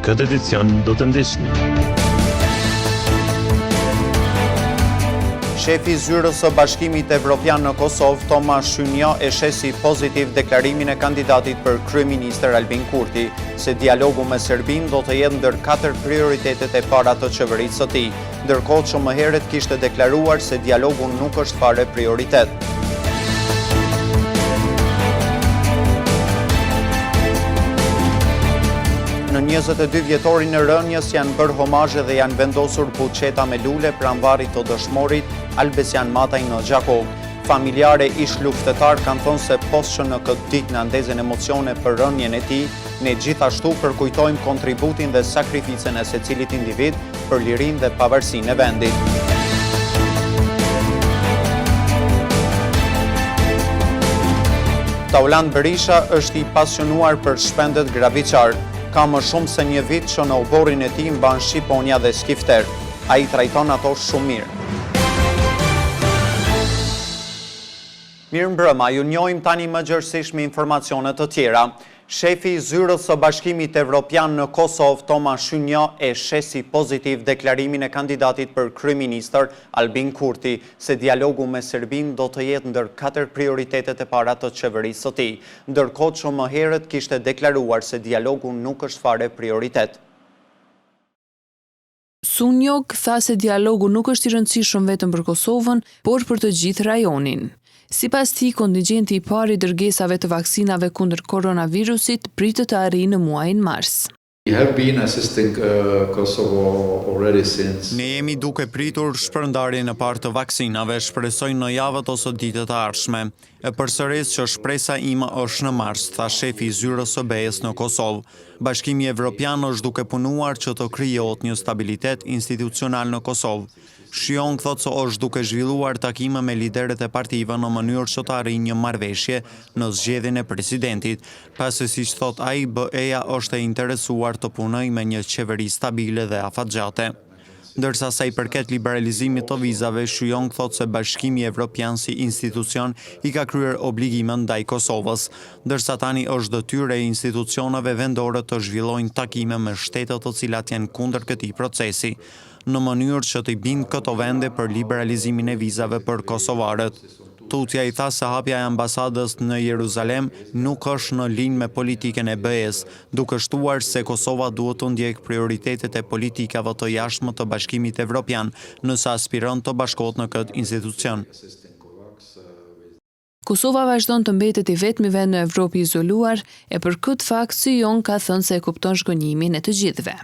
Në këtë edicion do të ndisni. Shefi zyrës së Bashkimit Evropian në Kosovë, Tomaš Shynjo, e shesi pozitiv deklarimin e kandidatit për kryeministër Albin Kurti, se dialogu me Serbinë do të jetë ndër 4 prioritetet e para të qeverisë së tij, ndërkohë që më herët kishte deklaruar se dialogu nuk është fare prioritet. Në 22 vjetorin e rënjes janë bërë homazhe dhe janë vendosur buqeta me lule pranvarit të dëshmorit Albesian Mataj në Gjakov. Familjare ish luftetar kanë thënë se post që në këtë ditë në ndezën emocione për rënjen e tij, ne gjithashtu përkujtojmë kontributin dhe sakrificën e secilit individ për lirinë dhe pavarësinë e vendit. Tauland Berisha është i pasionuar për shpendet graviçar. Ka më shumë se një vit që në oborrin e tij mban shqiponja dhe skifter. Ai trajton ato shumë mirë. Mirëmbrëma, ju njohim tani më gjërësisht me informacione të tjera. Shefi i zyrës së Bashkimit Evropian në Kosovë, Tomaš Shynjo, e shesi pozitiv deklarimin e kandidatit për kryeministër Albin Kurti, se dialogu me Serbinë do të jetë ndër 4 prioritetet e para të qeverisë së tij, ndërkohë që më herët kishte deklaruar se dialogu nuk është fare prioritet. Shynjo tha se dialogu nuk është i rëndësishëm vetëm për Kosovën, por për të gjithë rajonin. Sipas tij, kontingjenti i parë i dërgesave të vaksinave kundër koronavirusit pritet të arrijë në muajin mars. We have been assisting Kosovo already since. Ne jemi duke pritur shpërndarjen e parë të vaksinave, shpresoj në javët ose ditët e ardhshme. E përsëris që shpresa ime është në mars, tha shefi i zyrës së BE-s në Kosovë. Bashkimi Evropian është duke punuar që të krijohet një stabilitet institucional në Kosovë. Shyon thot se është duke zhvilluar takime me liderët e partive në mënyrë që të arrijë një marrëveshje në zgjedhjen e presidentit, pasi siç thot ai, BE-ja është e interesuar të punojë me një qeveri stabile dhe afatgjate. Ndërsa sa i përket liberalizimit të vizave, Shyon thot se Bashkimi Evropian si institucion i ka kryer obligime ndaj Kosovës, ndërsa tani është detyrë e institucioneve vendore të zhvillojnë takime me shtetet të cilat janë kundër këtij procesi, në mënyrë që të bindë këto vende për liberalizimin e vizave për kosovarët. Tutja i tha se hapja e ambasadës në Jeruzalem nuk është në linjë me politikën e BE-s, duke shtuar se Kosova duhet të ndjek prioritetet e politikave të jashtme të Bashkimit Evropian, nëse aspiron të bashkohet në këtë institucion. Kosova vazhdon të mbetet i vetmi vend në Evropë i izoluar, e për këtë fakt Shynjo ka thënë se e kupton zhgënjimin e të gjithëve.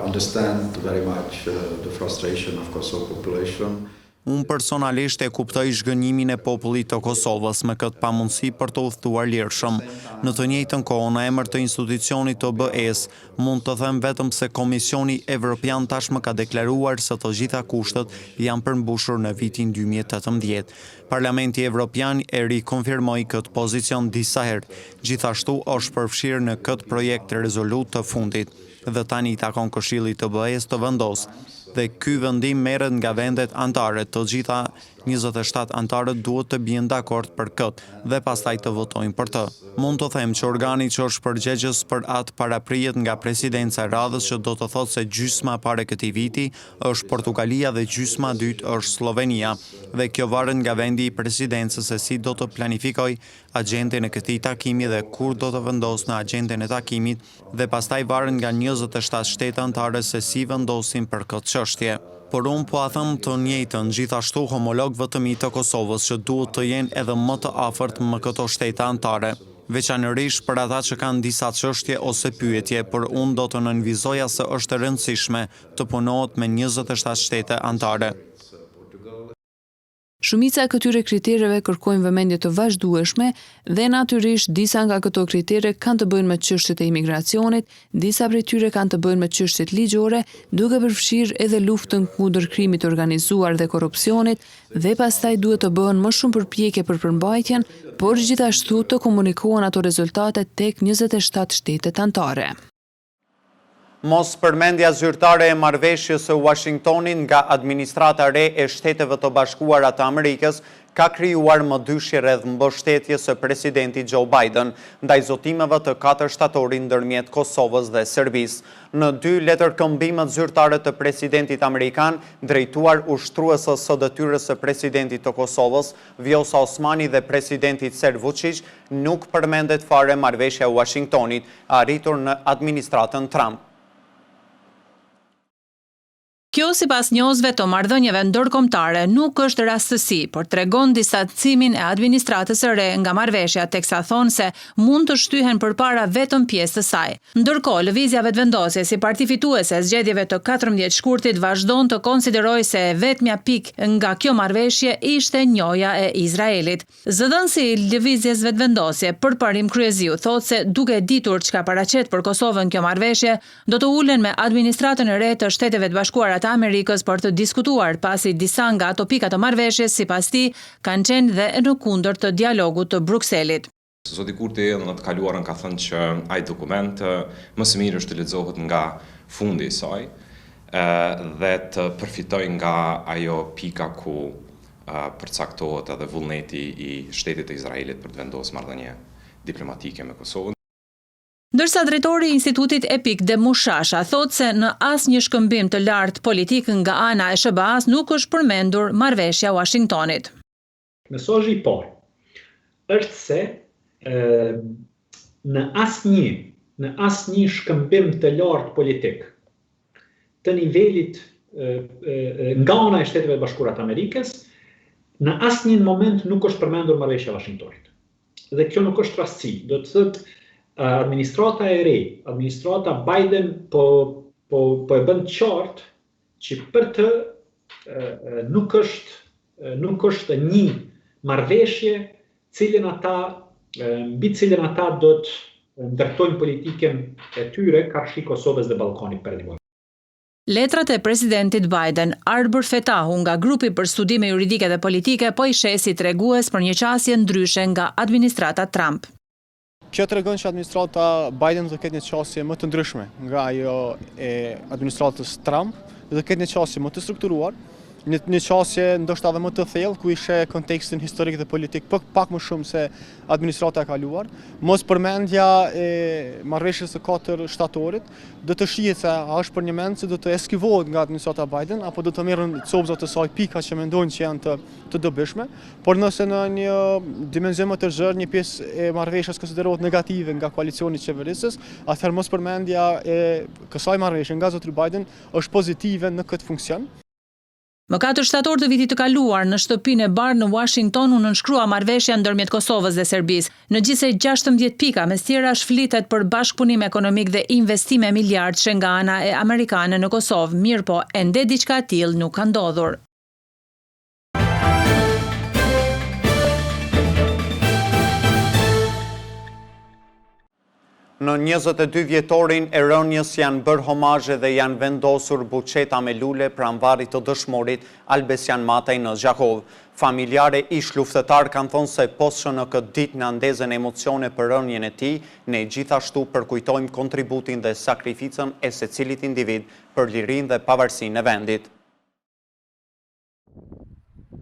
Understand very much the frustration of Kosovo population. Unë personalisht e kuptoj zhgënjimin e popullit të Kosovës me këtë pamundësi për të udhëtuar lirshëm. Në të njëjtën kohë, në emër të institucionit të BE-s, mund të them vetëm se Komisioni Evropian tashmë ka deklaruar se të gjitha kushtet janë përmbushur në vitin 2018. Parlamenti Evropian e rikonfirmoi këtë pozicion disa herë. Gjithashtu është përfshirë në këtë projekt rezolut të fundit dhe tani i takon Këshillit të BE-s të vendosë. Dhe ky vendim merret nga vendet anëtare, të gjitha 27 anëtarët duhet të bien dakord për këtë dhe pastaj të votojnë për të. Mund të them që organi që është përgjegjës për atë paraprihet nga presidenca e radhës, që do të thotë se gjysma e parë këtij viti është Portugalia dhe gjysma e dytë është Slovenia, dhe kjo varet nga vendi i presidencës se si do të planifikoj agjendën e këtij takimi dhe kur do të vendos në agjendën e takimit, dhe pastaj varet nga 27 shtete anëtare se si vendosin për këtë çështje. Por unë po a them të njëjtën gjithashtu homologëve të mi të Kosovës, që duhet të jenë edhe më të afërt me këto shtete anëtare, veçanërisht për ata që kanë disa çështje ose pyetje, por unë do të nënvizoja se është e rëndësishme të punohet me 27 shtete anëtare. Shumica e këtyre kritereve kërkojnë vëmendje të vazhdueshme dhe natyrisht disa nga këto kritere kanë të bëjnë me çështjet e imigracionit, disa prej tyre kanë të bëjnë me çështjet ligjore, duke përfshirë edhe luftën kundër krimit të organizuar dhe korrupsionit, dhe pastaj duhet të bëhen më shumë përpjekje për përmbajtjen, por gjithashtu të komunikohen ato rezultate tek 27 shtetet anëtare. Mos përmendja zyrtare e marrëveshjes së Washingtonit nga administrata re e Shteteve të Bashkuara të Amerikës ka krijuar mëdyshje rreth mbështetjes së presidentit Joe Biden ndaj zotimeve të 4 shtatorit ndërmjet Kosovës dhe Serbisë. Në 2 letërkëmbimet zyrtare të presidentit amerikan drejtuar ushtruesës së detyrës së presidentit të Kosovës, Vjosa Osmani dhe presidentit Serb Vučić, nuk përmendet fare marrëveshja e Washingtonit arritur në administratën Trump. Kjo sipas njozve të marrëdhënieve ndërkombëtare nuk është rastësi, por tregon distancimin e administratës së re nga marrëveshja, teksa thonë se mund të shtyhen përpara vetëm pjesë të saj. Ndërkohë, lëvizja vetëvendosje si parti fituese e zgjedhjeve të 14 shkurtit vazhdon të konsiderojë se vetmja pikë nga kjo marrëveshje ishte njoja e Izraelit. Zëdhënësi i lëvizjes vetëvendosje Përparim Kryeziu thotë se duke ditur çka paraqet për Kosovën kjo marrëveshje, do të ulen me administratën e re të Shteteve të Bashkuara të Amerikës për të diskutuar, pasi disa nga ato pika të marrëveshjes sipas tij kanë qenë dhe në kundër të dialogut të Brukselit. Zoti Kurti në të kaluarën ka thënë që ai dokument më së miri është të lexohet nga fundi i saj dhe të përfitoj nga ajo pika ku përcaktohet edhe vullneti i Shtetit të Izraelit për të vendosur marrëdhënie diplomatike me Kosovën. Ndërsa drejtori i Institutit Epik Demushasha thotë se në asnjë shkëmbim të lartë politik nga ana e SBA-s nuk është përmendur marrëveshja Washingtonit. Mesazhi i parë është se në asnjë shkëmbim të lartë politik të nivelit nga ana e Shteteve të Bashkuara të Amerikës, në asnjë moment nuk është përmendur marrëveshja Washingtonit. Dhe kjo nuk është rastësi, do të thotë administrata e re, administrata Biden po e bën qartë që për të nuk është një marrëveshje mbi cilën ata do të ndërtojnë politikën e tyre karshi Kosovës dhe Ballkanit Perëndimor. Letrat e presidentit Biden, Arbër Fetahu nga grupi për studime juridike dhe politike, po i sheh si tregues për një qasje ndryshe nga administrata Trump. Kjo tregon që administrata Biden do ketë një qasje më të ndryshme nga ajo e administratës Trump, do ketë një qasje më të strukturuar, një qasje ndoshta edhe më të thellë ku i sheh kontekstin historik dhe politik pak më shumë se administrata e kaluar. Mos përmendja e marrëveshjes së 4 shtatorit do të shihet se a është për një mend se do të eskivohet nga administrata Biden apo do të merren copëzat e saj pika që mendojnë që janë të dobishme, por nëse në një dimension më të zgjerë një pjesë e marrëveshjes konsiderohet negative nga koalicioni i qeverisës, atëherë mos përmendja e kësaj marrëveshje nga zotri Biden është pozitive në këtë funksion. Më 4 shtator të vitit të kaluar në shtëpinë e Barr në Washington u nënshkrua marrëveshja ndërmjet Kosovës dhe Serbisë. Në gjithsej 16 pika, mes tjera shflitet për bashkëpunim ekonomik dhe investime miliardëshe nga ana e amerikane në Kosovë, mirëpo ende diçka e tillë nuk ka ndodhur. Në 22 vjetorin e rënjes janë bërë homazhe dhe janë vendosur buqeta me lule pranvarit të dëshmorit Albesian Mataj në Gjakov. Familjare ish luftetar kanë thonë se posë në këtë ditë në ndezën emocione për rënjen e tij, ne gjithashtu përkujtojmë kontributin dhe sakrificën e secilit individ për lirinë dhe pavarësinë e vendit.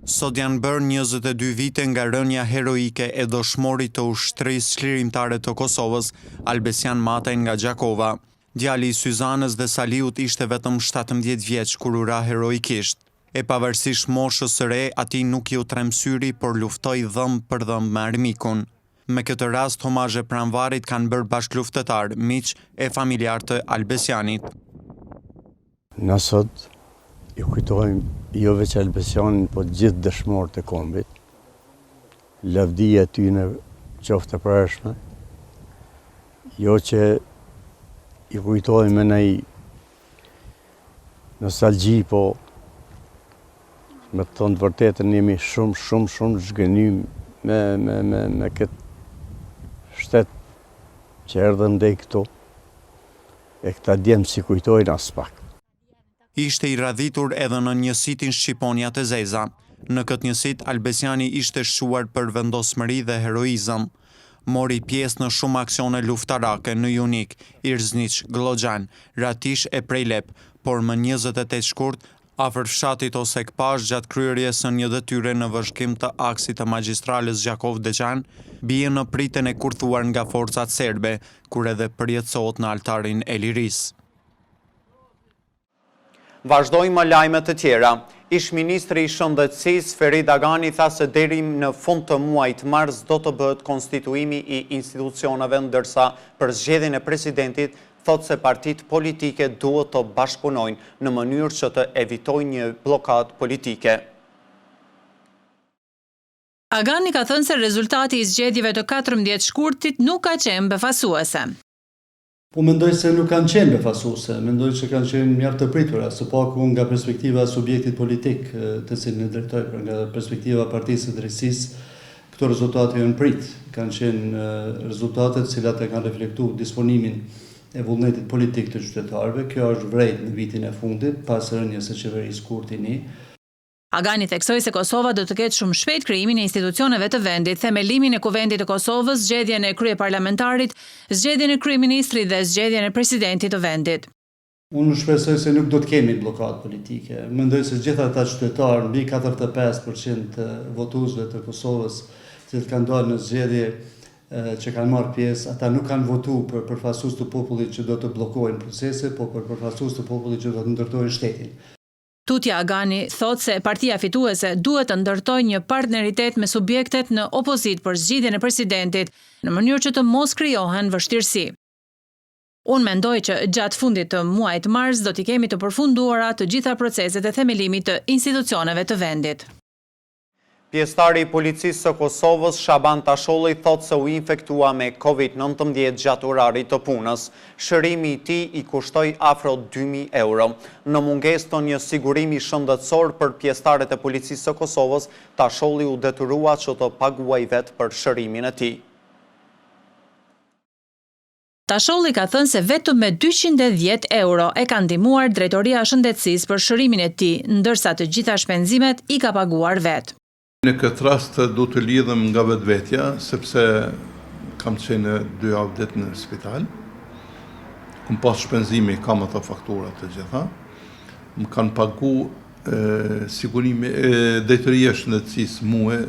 Sot janë bërë 22 vite nga rënja heroike e dëshmorit të ushtrisë çlirimtare të Kosovës, Albesian Mataj nga Gjakova. Djali i Syzanës dhe Saliut ishte vetëm 17 vjeç kur u ra heroikisht. E pavarësisht moshës së re, atij nuk ju trem syri, por luftoi dhëm për dhëm me armikun. Me këtë rast, homazhe pranvarit kanë bërë bashkëluftëtar, miq e familjar të Albesianit. Në sot ju kujtojmë jo veç Albesianin, po gjithë dëshmorët e kombit. Lavdia e tyre qoftë e përshme. Jo që ju kujtojmë me një nostalgji, po me të thonë të vërtetën jemi shumë zhgënjym me këtë shtet që erdhëm dhe këtu. E këta djemë si kujtojnë as pak. Ishte i radhitur edhe në njësitin Shqiponia të Zeza. Në këtë njësit, Albesiani ishte shquar për vendosmëri dhe heroizëm. Mori pjesë në shumë aksione luftarake në Junik, Irzniç, Glogjan, Ratish e Prejlep, por më 28 shkurt, afër fshatit ose Kpash gjatë kryerjes së një detyre në vëzhgim të aksit të magjistrales Gjakov-Deçan, bie në pritjen e kurthuar nga forcat serbe, kur edhe përjetësohet në altarin e lirisë. Vazhdojmë lajmet të tjera. Ish-ministri i Shëndetësisë Ferit Agani tha se deri në fund të muajit mars do të bëhet konstituimi i institucioneve, ndërsa për zgjedhjen e presidentit thot se partitë politike duhet të bashkëpunojnë në mënyrë që të evitojnë një blokadë politike. Agani ka thënë se rezultati i zgjedhjeve të 14 shkurtit nuk ka qenë befasuese. Po mendoj se nuk kanë qenë befasuese, mendoj që kanë qenë mjaft të pritura, së paku nga perspektiva e subjektit politik të cilin e drejtoj, për nga perspektiva partisë së drejtësisë, këto rezultate janë prit. Kanë qenë rezultatet cilat e kanë reflektuar disponimin e vullnetit politik të qytetarëve. Kjo është vrejt në vitin e fundit, pas rënies së qeverisë Kurtini. Agani theksoi se Kosova do të ketë shumë shpejt krijimin e institucioneve të vendit, themelimin e Kuvendit të Kosovës, zgjedhjen e kryeparlamentarit, zgjedhjen e kryeministrit dhe zgjedhjen e presidentit të vendit. Unë shpresoj se nuk do të kemi blokadë politike. Mendoj se gjithë ata qytetarë, mbi 45% të votuesve të Kosovës, që kanë dalë në zgjedhje që kanë marrë pjesë, ata nuk kanë votu për përfaqësues të popullit që do të bllokojnë procese, po për përfaqësues të popullit që do të ndërtojnë shtetin. Tutja Agani thot se partia fituese duhet të ndërtojë një partneritet me subjektet në opozit për zgjidhjen e presidentit, në mënyrë që të mos krijohen vështirësi. Unë mendoj që gjatë fundit të muajit mars do t'i kemi të përfunduara të gjitha proceset e themelimit të institucioneve të vendit. Pjesëtari i policisë së Kosovës, Shaban Tasholli, thot se u infektua me COVID-19 gjatë orarit të punës. Shërimi i tij i kushtoi afro 2.000 euro. Në mungesë të një sigurimi shëndetësor për pjesëtarët e policisë së Kosovës, Tasholli u detyrua që të paguajë vetë për shërimin e tij. Tasholli ka thënë se vetëm me 210 euro e ka ndihmuar Drejtoria e Shëndetësisë për shërimin e tij, ndërsa të gjitha shpenzimet i ka paguar vetë. Në këtë rast du të lidhem nga vetvetja, sepse kam qenë 2 javë ditë në spital. Kam pas shpenzimi, kam ato fakturat të gjitha. Më kanë pagu sigurimi Drejtoria e Shëndetësisë muaj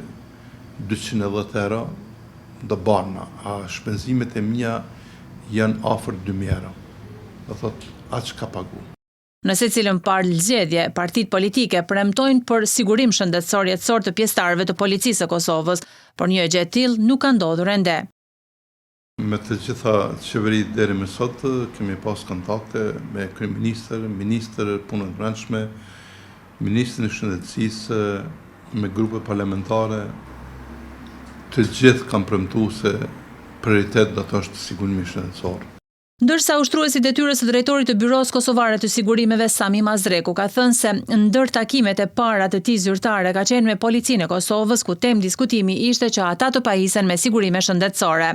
210 euro do barna, a shpenzimet e mia janë afër 2.000 euro. Do thot, aq ka pagu. Në secilën parë zgjedhje, partitë politike premtojnë për sigurim shëndetësor jetësor të pjesëtarëve të policisë së Kosovës, por një gjë e tillë nuk ka ndodhur ende. Me të gjitha qeveritë deri më sot kemi pas kontakte me kryeministër, ministër punës brendshme, ministrin e shëndetësisë, me grupe parlamentare. Të gjithë kanë premtuar se prioritet do të është sigurimi shëndetësor. Ndërsa ushtruesi detyrës së drejtorit të Byros Kosovare të Sigurimeve Sami Mazreku ka thënë se ndër takimet e para të tij zyrtare ka qenë me policinë e Kosovës, ku temë diskutimi ishte që ata të pajisen me sigurime shëndetësore.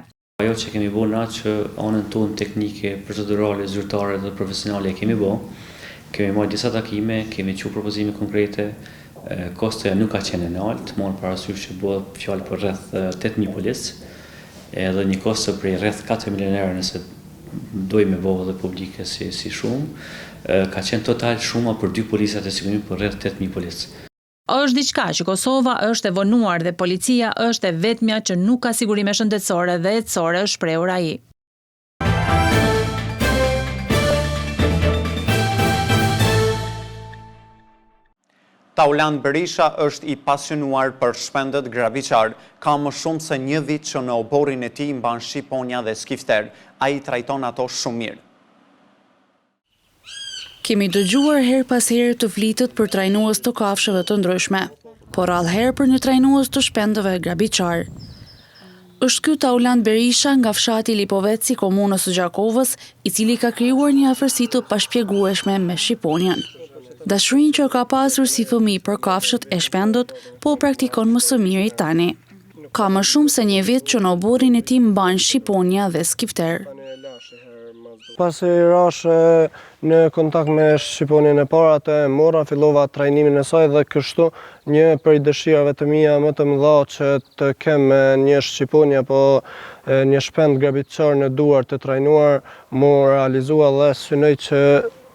Ajo që kemi bërë na që anën tonë teknike, procedurale, zyrtare dhe profesionale kemi bërë. Kemi marrë disa takime, kemi qenë propozime konkrete, kostoja nuk ka qenë e lartë, marrë parasysh që bëhet fjalë për rreth 8.000 policë, edhe një kosto për rreth 4 milionë nëse dojmë bëhë dhe publike si shumë, ka qenë total shuma për 2 policat e sigurimit për rreth 8.000 policë. Është diçka që Kosova është e vonuar dhe policia është e vetmja që nuk ka sigurime shëndetësore dhe jetësore, është shprehur ai. Tauland Berisha është i pasionuar për shpendet graviçar. Ka më shumë se një vit që në oborin e tij mban shqiponja dhe skifter. Ai trajton ato shumë mirë. Kemi dëgjuar her pas here të flitet për trajnues të kafshëve të ndryshme, por allherë për një trajnues të shpendëve graviçar. Është ky Tauland Berisha nga fshati Lipoveci, komunës së Gjakovës, i cili ka krijuar një afërsi të pashpjegueshme me shqiponjen. Dashurinë që ka pasur si fëmijë për kafshët e shpendët, po praktikon më së miri tani. Ka më shumë se një vit që në oborin e tij mban shqiponja dhe skifter. Pasi rash në kontakt me shqiponjen e parë, atë e mora, fillova trajnimin e saj dhe kështu një prej dëshirave të mia më të mëdha që të kem një shqiponje apo një shpend graviçar në duar të trajnuar, më realizua dhe synoj që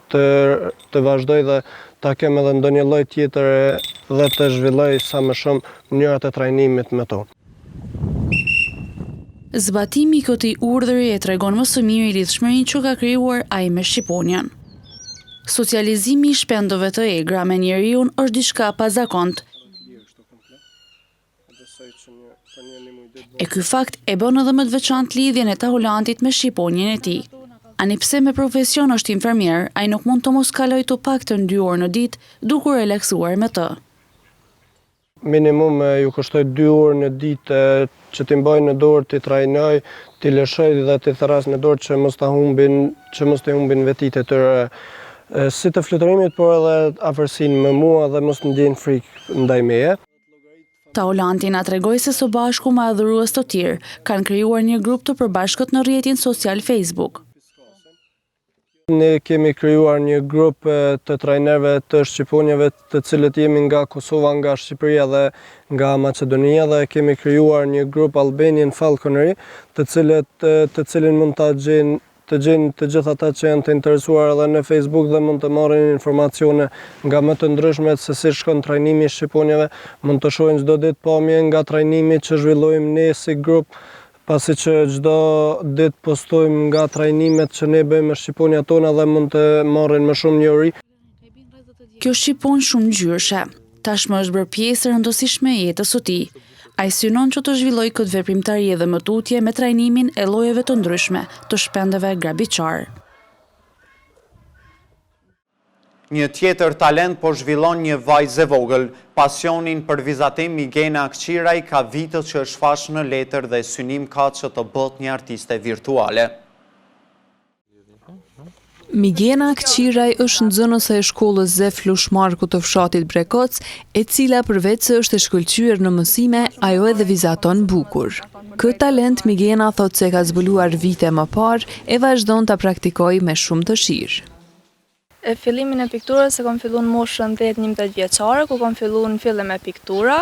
të vazhdoj dhe ta kem edhe ndonjë lloj tjetër dhe të zhvilloj sa më shumë mënyrat e trajnimit me to. Zbatimi i këtij urdhri e tregon më së miri lidhshmërinë që ka krijuar ai me Shqiponian. Socializimi i shpendove të egra me njeriun është diçka pazakontë. E ky fakt e bën edhe më të veçantë lidhjen e Taulantit me shqiponjen e tij. Ani pse me profesion është infermier, ai nuk mund të mos kaloj të paktën 2 orë në ditë duke relaksuar me të. Minimum ju kushtoj 2 orë në ditë që t'i mbaj në dorë, t'i trajnoj, t'i lëshoj dhe t'i tharas në dorë që mos t'i humbin vetit e tyre. Si të fluturimit, por edhe afërsinë me mua dhe mos të ndjen frikë ndaj meje. Taulanti na tregoi se së bashku me adhurues të tjerë kanë krijuar një grup të përbashkët në rrjetin social Facebook. Ne kemi krijuar një grup të trajnerëve të shqiponjeve të cilët jemi nga Kosova, nga Shqipëria dhe nga Maqedonia dhe kemi krijuar një grup Albanian Falconry, të cilin mund ta gjejnë të gjithë ata që janë të interesuar edhe në Facebook dhe mund të marrin informacione nga më të ndryshmet se si shkon trajnimi i shqiponjeve, mund të shohin çdo ditë pamje nga trajnimi që zhvillojmë ne si grup, pasi që çdo ditë postojmë nga trajnimet që ne bëjmë me shqiponjat tona dhe mund të marrin më shumë njohuri. Kjo shqipon shumë ngjyrshe, tashmë është bërë pjesë e rëndësishme e jetës së tij. Ai synon që të zhvilloj këtë veprimtari dhe më tutje me trajnimin e llojeve të ndryshme të shpendeve grabiçar. Një tjetër talent po zhvillon një vajzë e vogël. Pasionin për vizatim Migena Akqiraj ka vitët që është fash në letër dhe synim ka që të bët një artiste virtuale. Migena Akqiraj është nxënëse e shkollës Zef Lushmarku të fshatit Brekoc, e cila përveç se është e shkëlqyer në mësime, ajo edhe vizaton bukur. Këtë talent Migena thot se ka zbuluar vite më parë e vazhdon ta praktikojë me shumë dëshirë. Fillimin e pikturës e kam filluar në moshën 10-11 vjeçare, ku kam filluar në fillim me piktura,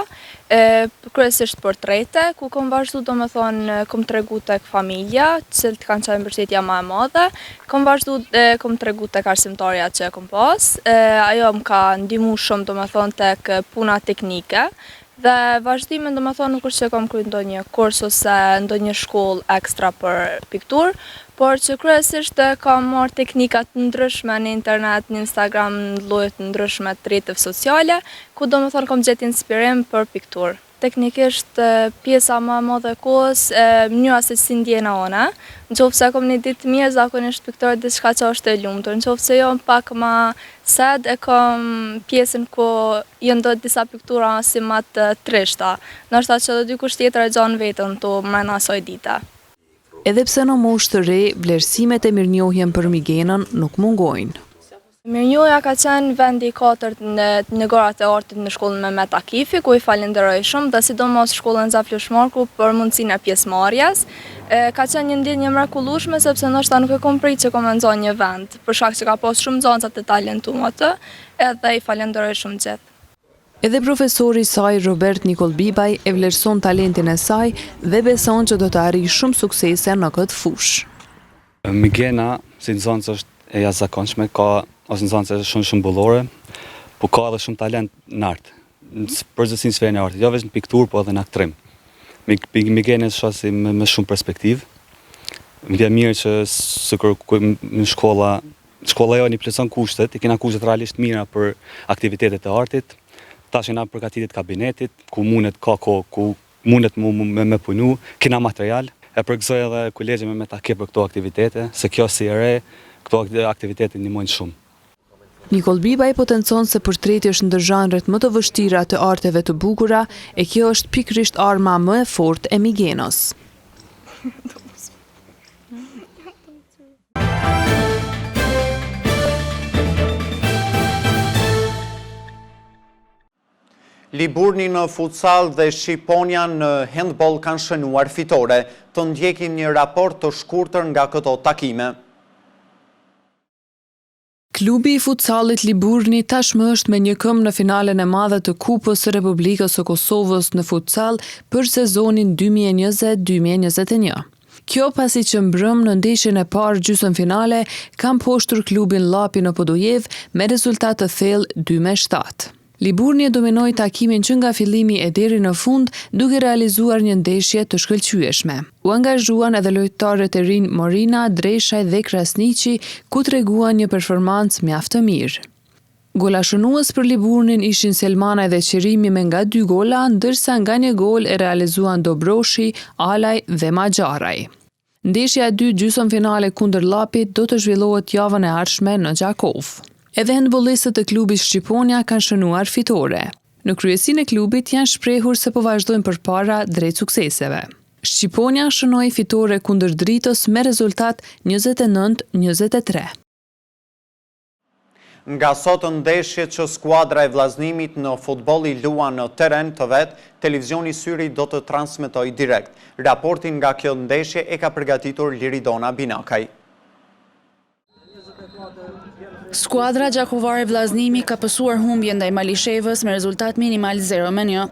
kryesisht portrete, ku kam vazhdu domethënë kam tregu tek familja, cilët kanë qenë mbështetja më e madhe, kam vazhdu kam tregu tek arsimtarja që kam pas, ajo më ka ndihmuar shumë domethënë tek puna teknike. Dhe vazhdimin domethënë nuk është që kam kryer ndonjë kurs ose ndonjë shkollë ekstra për pikturë, por që kryesisht kam marrë teknika të ndryshme në internet, në Instagram, në lloje të ndryshme të rrjeteve sociale, ku domethënë kam gjetë inspirim për pikturë. Teknikisht pjesa më e madhe e kohës, mënyra se si ndjena unë. Nëse kam një ditë mirë, zakonisht piktoj diçka që është e lumtur. Nëse jo pak më sad, e kam pjesën ku janë do disa piktura si më të trishta. Ndoshta që do dikush tjetër e gjon veten tu mbrana asaj dite. Edhe pse në moshë të re, vlerësimet e mirënjohjen për Migenën nuk mungojnë. Mirënjohja ka qenë vendi i 4 në gorat e artit në shkollën Mehmet Akifi, ku i falenderoj shumë, dhe sidomos shkollën Zef Lushmarku për mundësinë e pjesëmarrjes. Ka qenë një ndjenjë mrekullueshme sepse ndoshta nuk e kam pritur që kam nxjerrë një vend, për shkak që ka pas shumë nxënësa të talentuar atë, edhe i falenderoj shumë gjithë. Edhe profesori i saj, Robert Nikol Bibaj, e vlerëson talentin e saj dhe beson që do të arrijë shumë suksese në këtë fushë. Migena, si nxënës është e jashtëzakonshme, është nxënëse shumë bullore, po ka edhe shumë talent në art, përgjithësi në sferën e artit, jo vetëm në pikturë, po edhe në aktrim. Migena shoh si me shumë perspektivë. Më vjen mirë që sikur në shkolla jo i plotson kushtet, i kena kushtet realisht mira për aktivitetet e artit. Tash na përgatitet kabinetit, ku mundet ka kohë, ku mundet me punu, kena material, e përgëzoj edhe kolegje me ta ke për këto aktivitete, se kjo si e re, këto aktivitete ndihmojnë shumë. Nikol Bibaj potencon se portreti është ndër zhanret më të vështira të arteve të bukura, e kjo është pikërisht arma më e fortë e Migenës. Liburni në futsal dhe Shqiponia në handball kanë shënuar fitore. Të ndjekim një raport të shkurtër nga këto takime. Klubi i futsallit Liburni tashmë është me një këmbë në finalen e madhe të Kupës së Republikës së Kosovës në futsal për sezonin 2020-2021. Kjo pasi që mbrëm në ndeshjen e parë gjysmëfinale kam poshtur klubin Llapi në Podujev me rezultat të thellë 2-7. Liburni e dominoi takimin që nga fillimi e deri në fund duke realizuar një ndeshje të shkëlqyeshme. U angazhuan edhe lojtarët e rinj Morina, Dreshaj dhe Krasniqi, ku treguan një performancë mjaft të mirë. Golashënues për Liburnin ishin Selmana dhe Qerimi me nga 2 gola, ndërsa nga një gol e realizuan Dobroshi, Alaj dhe Maxharaj. Ndeshja e dytë gjysmëfinale kundër Llapit do të zhvillohet javën e ardhshme në Gjakov. Edhe handbollistët e klubit Shqiponia kanë shënuar fitore. Në kryesinë e klubit janë shprehur se po vazhdojnë përpara drejt sukseseve. Shqiponia shënoi fitore kundër Dritës me rezultat 29-23. Nga sot ndeshjet që skuadra e vllaznimit në futboll i luan në terren të vet, televizioni Syri do të transmetoj direkt. Raportin nga kjo ndeshje e ka përgatitur Liridona Binakaj. Skuadra gjakovare vllaznimi ka pësuar humbje ndaj Malishevës me rezultat minimal 0-1.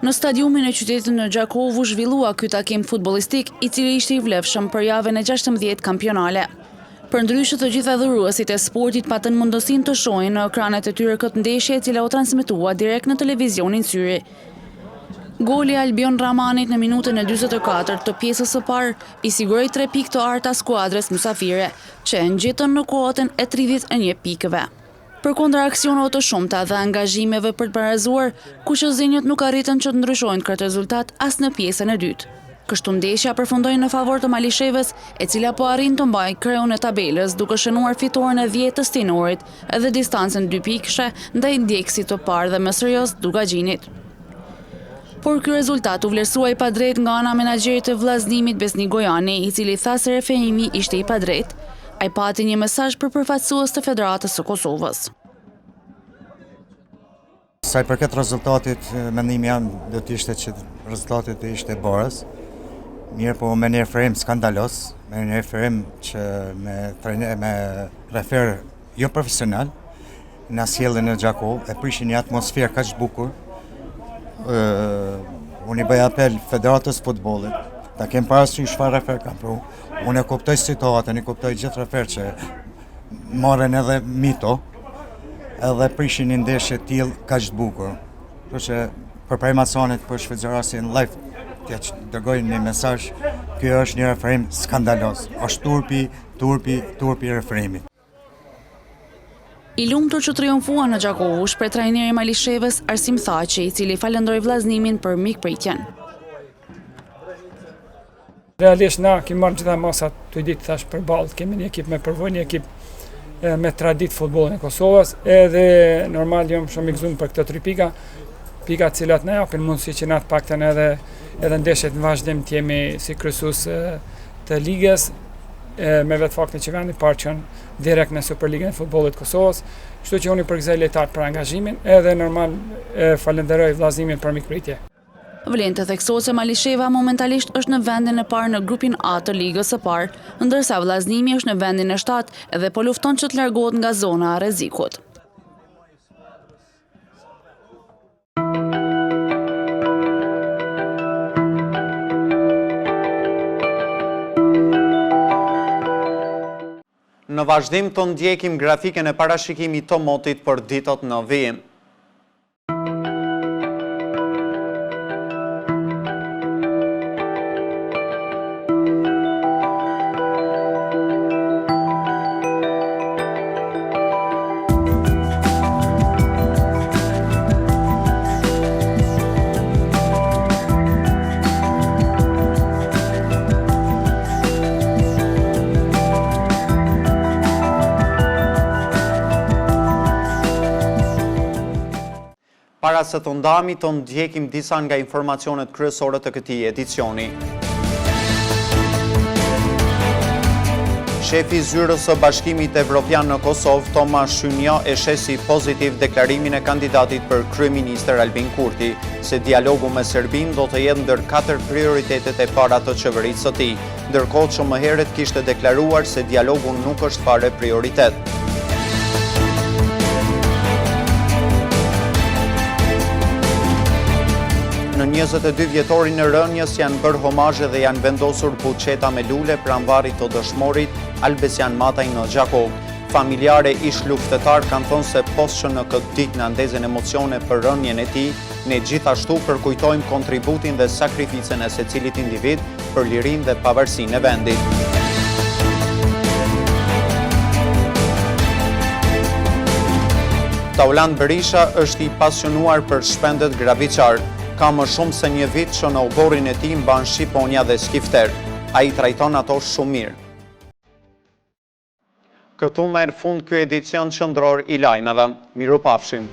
Në stadiumin e qytetit në Gjakovu zhvillua ky takim futbollistik i cili ishte i vlefshëm për javën e 16 kampionale. Përndryshe të gjitha dhuruesit e sportit patën mundësinë të shohin në ekranet e tyre këtë ndeshje e cila u transmetua direkt në televizionin Syri. Goli Albion Ramanit në minutën e 44 të pjesës së parë i siguroi 3 pikë të arta skuadrës mysafire, që e ngjitën në kuotën e 31 pikëve. Përkundër aksioneve të shumta dhe angazhimeve për të barazuar, kuqëzinjët nuk arritën që të ndryshojnë këtë rezultat as në pjesën e dytë. Kështu ndeshja përfundoi në favor të Malishevës, e cila po arrin të mbajë kreun e tabelës duke shënuar fitoren e 10 të stinorit edhe distancën 2 pikëshe ndaj ndjekësit të parë dhe më serioz Dugaxhinit. Por ky rezultat u vlerësua i padrejt nga ana menaxherit të vllaznimit Besnik Gojani, i cili tha se refehimi ishte i padrejt. Ai pati një mesazh për përfaqësues të Federatës së Kosovës. Sa i përket rezultatit, mendimi jam do të ishte që rezultati të ishte barës. Mirë, po me një referim skandalos, me një referim që me refer jo profesional, në sjellën në Gjakov, e prishin një atmosferë kaq bukur. Unë i bëj apel Federatës Futbollit, ta kem parasysh çfarë refer kam pru. Unë e kuptoj situatën, i kuptoj gjithë refer që marren edhe mito, edhe prishin një ndeshje të tillë kaq të bukur. Kështu që përpara masonit për Shqipërasin live t'ja dërgojnë një mesazh, ky është një referim skandalos. Është turpi referimit. I lumtur që triumfua në Gjakovu shpreh trajneri Malishevës Arsim Thaqi, i cili falendroi vllaznimin për mikpritjen. Realisht na kemi marrë gjitha masat të ditë thash përballë, kemi një ekip me përvojë, një ekip me traditë futbollin e Kosovës, edhe normal jam shumë i gëzuar për këto 3 pika, të cilat na japin mundësi që na të paktën edhe ndeshjet në vazhdim të jemi si kryesues të ligës, me vetë faktin që vendi parë qenë direkt në Superligën e futbollit Kosovës, kështu që unë i përgëzoj lojtarët për angazhimin, edhe normal falenderoj vllaznimin për mikpritje. Vlen të theksohet se Malisheva momentalisht është në vendin e parë në grupin A të ligës së parë, ndërsa vllaznimi është në vendin e 7 dhe po lufton që të largohet nga zona e rrezikut. Në vazhdim të ndjekim grafikën e parashikimit të motit për ditët në vijim. Para se të ndami të ndjekim disa nga informacionet kryesore të këtij edicioni. Shefi i zyrës së Bashkimit Evropian në Kosovë, Tomasz Shynja, e shesi pozitiv deklarimin e kandidatit për kryeministër Albin Kurti, se dialogu me Serbinë do të jetë ndër 4 prioritetet e para të qeverisë së tij, ndërkohë që më herët kishte deklaruar se dialogu nuk është fare prioritet. Në 22 vjetorin e rënjes janë bërë homazhe dhe janë vendosur buqeta me lule pranvarit të dëshmorit Albesian Mataj në Gjakov. Familjare ish luftetar kanë thonë se post që në këtë ditë në ndezën emocione për rënjen e tij, ne gjithashtu përkujtojmë kontributin dhe sakrificën e secilit individ për lirinë dhe pavarësinë e vendit. Tauland Berisha është i pasionuar për shpendet graviçar. Ka më shumë se një vit që në oborin e tij mban shqiponja dhe skifter. Ai trajton ato shumë mirë. Këtu merr fund ky edicion qendror i lajmeve. Mirupafshim.